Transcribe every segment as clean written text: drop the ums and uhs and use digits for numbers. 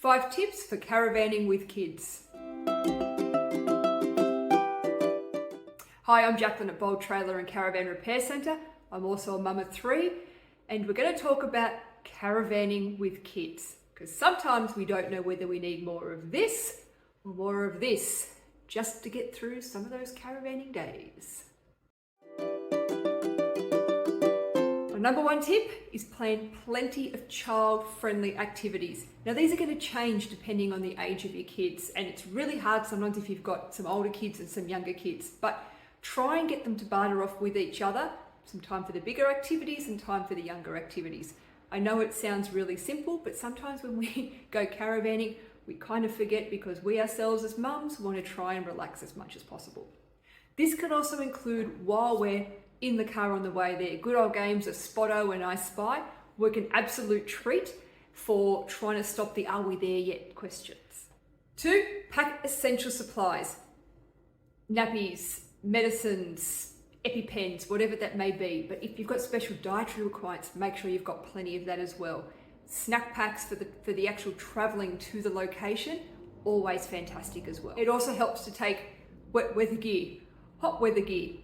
5 tips for caravanning with kids. Hi, I'm Jaclyn at Bold Trailer and Caravan Repair Centre. I'm also a mum of 3, and we're going to talk about caravanning with kids, because sometimes we don't know whether we need more of this or more of this just to get through some of those caravanning days. My number 1 tip is plan plenty of child-friendly activities. Now, these are going to change depending on the age of your kids, and it's really hard sometimes if you've got some older kids and some younger kids, but try and get them to barter off with each other, some time for the bigger activities and time for the younger activities. I know it sounds really simple, but sometimes when we go caravanning, we kind of forget because we ourselves as mums want to try and relax as much as possible. This could also include, while we're in the car on the way there, good old games of spotto and I spy work an absolute treat for trying to stop the "are we there yet" questions. 2, pack essential supplies. Nappies, medicines, EpiPens, whatever that may be. But if you've got special dietary requirements, make sure you've got plenty of that as well. Snack packs for the actual traveling to the location, always fantastic as well. It also helps to take wet weather gear, hot weather gear,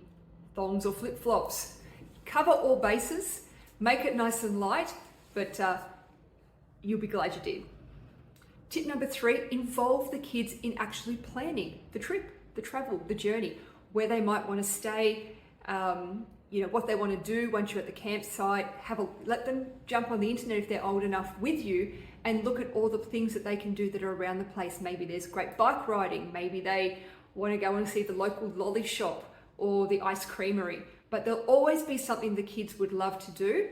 thongs or flip-flops. Cover all bases, make it nice and light, but you'll be glad you did. Tip number 3, involve the kids in actually planning the trip, the travel, the journey, where they might want to stay, what they want to do once you're at the campsite. Let them jump on the internet if they're old enough with you and look at all the things that they can do that are around the place. Maybe there's great bike riding, maybe they want to go and see the local lolly shop or the ice creamery, but there'll always be something the kids would love to do.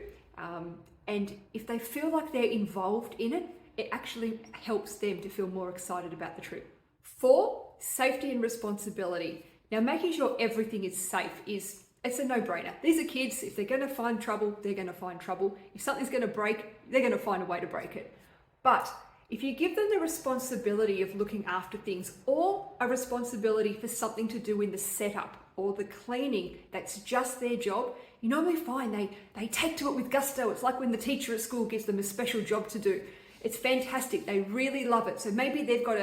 And if they feel like they're involved in it, it actually helps them to feel more excited about the trip. 4, safety and responsibility. Now, making sure everything is safe it's a no-brainer. These are kids. If they're going to find trouble, they're going to find trouble. If something's going to break, they're going to find a way to break it. But if you give them the responsibility of looking after things, or a responsibility for something to do in the setup or the cleaning, that's just their job, you normally find they take to it with gusto. It's like when the teacher at school gives them a special job to do. It's fantastic. They really love it. So maybe they've got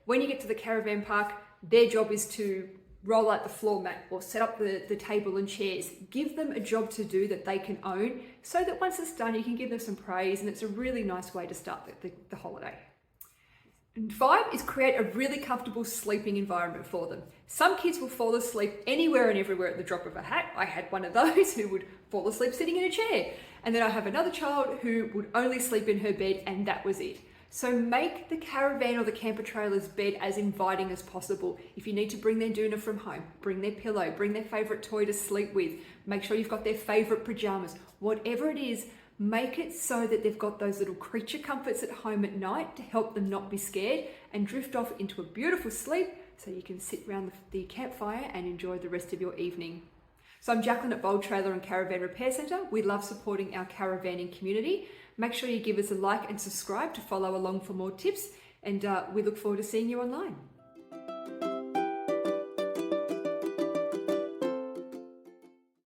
when you get to the caravan park, their job is to roll out the floor mat or set up the table and chairs. Give them a job to do that they can own, so that once it's done, you can give them some praise, and it's a really nice way to start the holiday. And 5 is create a really comfortable sleeping environment for them. Some kids will fall asleep anywhere and everywhere at the drop of a hat. I had one of those who would fall asleep sitting in a chair. And then I have another child who would only sleep in her bed, and that was it. So make the caravan or the camper trailer's bed as inviting as possible. If you need to bring their doona from home, bring their pillow, bring their favourite toy to sleep with, make sure you've got their favourite pyjamas, whatever it is, make it so that they've got those little creature comforts at home at night to help them not be scared and drift off into a beautiful sleep, so you can sit around the campfire and enjoy the rest of your evening. So I'm Jaclyn at Bold Trailer and Caravan Repair Centre. We love supporting our caravanning community. Make sure you give us a like and subscribe to follow along for more tips, and we look forward to seeing you online.